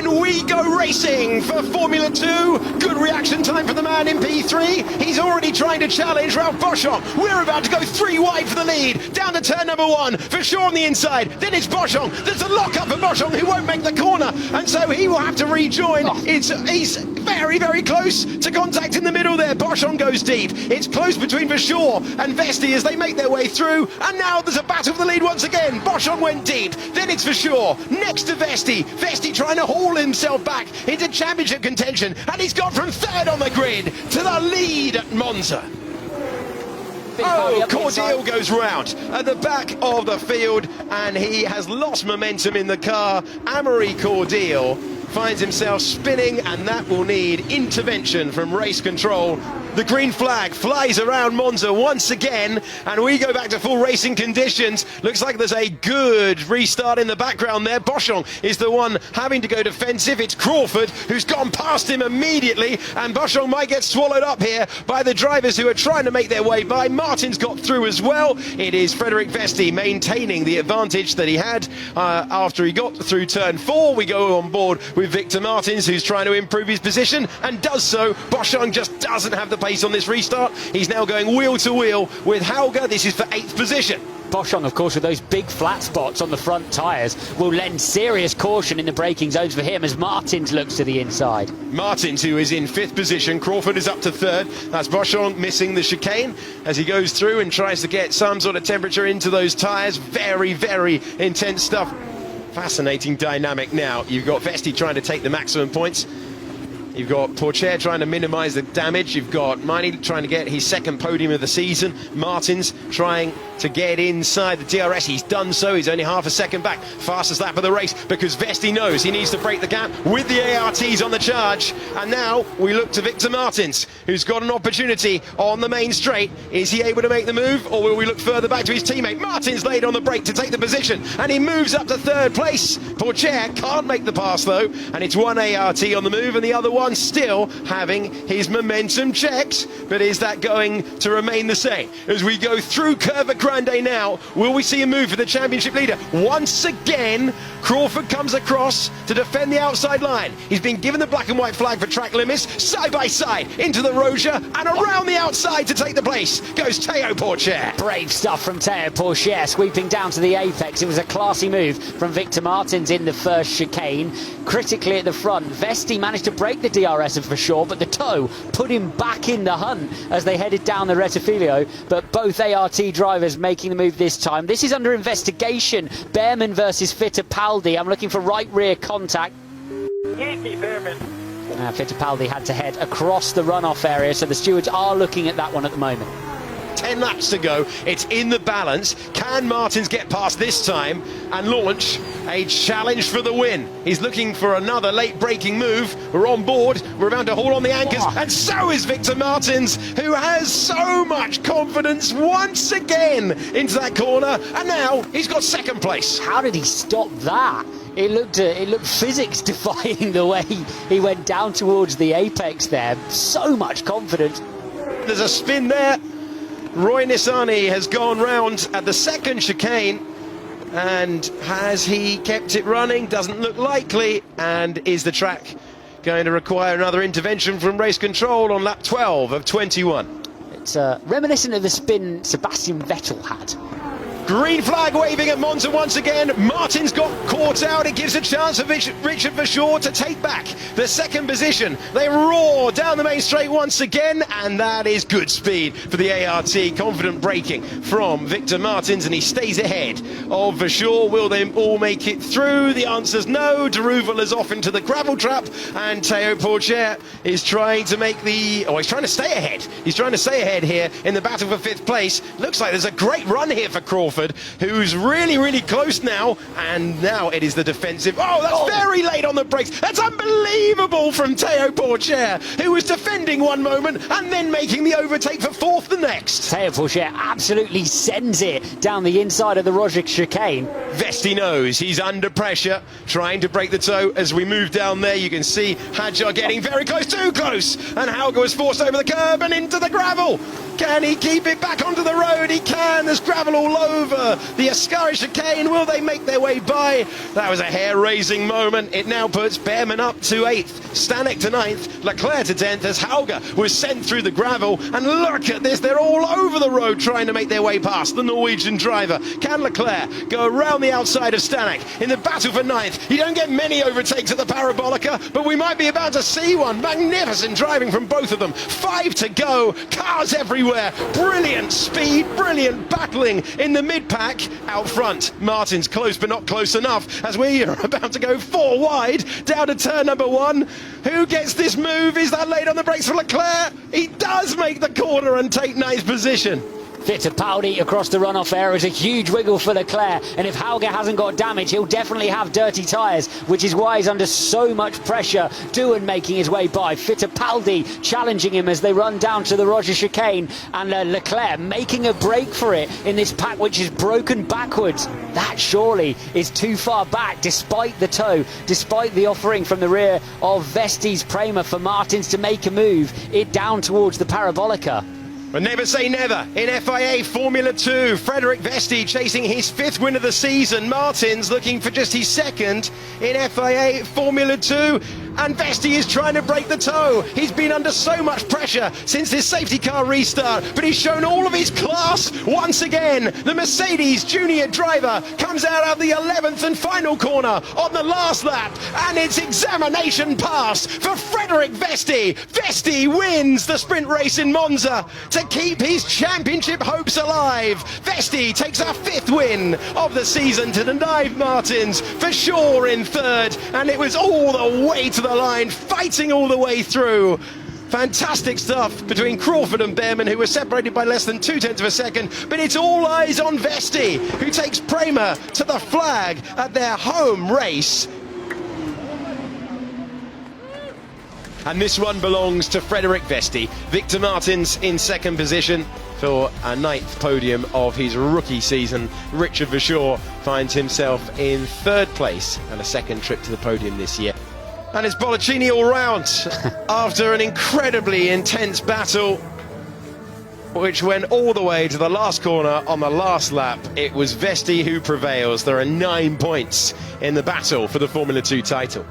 And we go racing for Formula 2. Good reaction time for the man in P3. He's already trying to challenge Ralph Boschung. We're about to go 3 wide for the lead. Down to turn number 1. For sure on the inside. Then it's Boschung. There's a lock-up for Boschung who won't make the corner. And so he will have to rejoin. He's very, very close to contact in the middle there. Boschung goes deep. It's close between Verschoor and Vesti as they make their way through. And now there's a battle for the lead once again. Boschung went deep. Then it's Verschoor. Next to Vesti. Vesti trying to haul himself back into championship contention. And he's got from third on the grid to the lead at Monza. Oh, Cordial goes round at the back of the field and he has lost momentum in the car. Amaury Cordial finds himself spinning and that will need intervention from race control. The green flag flies around Monza once again and we go back to full racing conditions. Looks like there's a good restart in the background there. Boschung is the one having to go defensive. It's Crawford who's gone past him immediately and Boschung might get swallowed up here by the drivers who are trying to make their way by. Martin's got through as well. It is Frederic Vesti maintaining the advantage that he had after he got through turn 4. We go on board with Victor Martins who's trying to improve his position and does so. Boschung just doesn't have the pace on this restart. He's now going wheel to wheel with Hauger. This is for 8th position. Boschung, of course, with those big flat spots on the front tyres, will lend serious caution in the braking zones for him as Martins looks to the inside. Martins, who is in 5th position. Crawford is up to 3rd. That's Boschung missing the chicane as he goes through and tries to get some sort of temperature into those tyres. Very, very intense stuff. Fascinating dynamic now. You've got Vesti trying to take the maximum points. You've got Pourchaire trying to minimise the damage. You've got Miney trying to get his 2nd podium of the season. Martins trying to get inside the DRS. He's done so. He's only half a second back. Fastest lap of the race because Vesti knows he needs to break the gap with the ARTs on the charge. And now we look to Victor Martins, who's got an opportunity on the main straight. Is he able to make the move or will we look further back to his teammate? Martins laid on the brake to take the position and he moves up to 3rd place. Pourchaire can't make the pass though, and it's one ART on the move and the other one still having his momentum checked. But is that going to remain the same as we go through Curva Grande now? Will we see a move for the championship leader? Once again, Crawford comes across to defend the outside line. He's been given the black and white flag for track limits. Side by side into the Roja and around the outside to take the place goes Théo Pourchaire. Brave stuff from Théo Pourchaire, sweeping down to the apex. It was a classy move from Victor Martins in the first chicane. Critically at the front, Vesti managed to break the DRS of Verschoor, but the tow put him back in the hunt as they headed down the Rettifilo. But both ART drivers making the move this time. This is under investigation. Behrman versus Fittipaldi. I'm looking for right rear contact. Fittipaldi had to head across the runoff area, so the stewards are looking at that one at the moment. 10 laps to go. It's in the balance. Can Martins get past this time and launch a challenge for the win? He's looking for another late braking move. We're on board. We're about to haul on the anchors. And so is Victor Martins, who has so much confidence once again into that corner. And now he's got 2nd place. How did he stop that? It looked physics defying the way he went down towards the apex there. So much confidence. There's a spin there. Roy Nissany has gone round at the 2nd chicane, and has he kept it running? Doesn't look likely. And is the track going to require another intervention from race control on lap 12 of 21? It's reminiscent of the spin Sebastian Vettel had. Green flag waving at Monza once again. Martin's got caught out. It gives a chance for Richard Verschoor to take back the 2nd position. They roar down the main straight once again, and that is good speed for the ART. Confident braking from Victor Martins, and he stays ahead of Verschoor. Will they all make it through? The answer's no. De Rouvel is off into the gravel trap, and Théo Pourchaire is trying to make the... Oh, he's trying to stay ahead. He's trying to stay ahead here in the battle for 5th place. Looks like there's a great run here for Crawford, who's really, really close now, and now it is the defensive. Oh, that's very late on the brakes. That's unbelievable from Théo Pourchaire, who was defending one moment and then making the overtake for 4th the next. Théo Pourchaire absolutely sends it down the inside of the Roja chicane. Vesti knows he's under pressure, trying to break the tow. As we move down there, you can see Hadjar getting very close, too close, and Hauger was forced over the curb and into the gravel. Can he keep it back onto the road? He can. There's gravel all over the Ascari chicane. Will they make their way by? That was a hair-raising moment. It now puts Behrman up to 8th, Stanek to 9th, Leclerc to 10th as Hauger was sent through the gravel. And look at this, they're all over the road trying to make their way past the Norwegian driver. Can Leclerc go around the outside of Stanek in the battle for 9th? You don't get many overtakes at the Parabolica, but we might be about to see one. Magnificent driving from both of them. 5 to go, cars everywhere, brilliant speed, brilliant battling in the mid-pack. Out front, Martin's close but not close enough as we are about to go 4 wide down to turn number 1. Who gets this move? Is that late on the brakes for Leclerc? He does make the corner and take 9th position. Fittipaldi across the runoff area is a huge wiggle for Leclerc, and if Hauger hasn't got damage, he'll definitely have dirty tyres, which is why he's under so much pressure. Doohan making his way by, Fittipaldi challenging him as they run down to the Roger chicane, and Leclerc making a break for it in this pack which is broken backwards. That surely is too far back, despite the tow, despite the offering from the rear of Vesti's Prema for Martins to make a move it down towards the Parabolica. But never say never in FIA Formula 2. Frederik Vesti chasing his 5th win of the season. Martins looking for just his 2nd in FIA Formula 2. And Vesti is trying to break the tow. He's been under so much pressure since his safety car restart, but he's shown all of his class once again. The Mercedes junior driver comes out of the 11th and final corner on the last lap, and it's examination pass for Frederik Vesti. Vesti wins the sprint race in Monza to keep his championship hopes alive. Vesti takes our 5th win of the season to deny Martins for sure in 3rd, and it was all the way to the line, fighting all the way through. Fantastic stuff between Crawford and Behrman, who were separated by less than 0.2 of a second, but it's all eyes on Vesti, who takes Prema to the flag at their home race. And this one belongs to Frederik Vesti. Victor Martins in 2nd position for a 9th podium of his rookie season. Richard Verschoor finds himself in 3rd place and a 2nd trip to the podium this year. And it's Bollicini all round after an incredibly intense battle which went all the way to the last corner on the last lap. It was Vesti who prevails. There are 9 points in the battle for the Formula 2 title.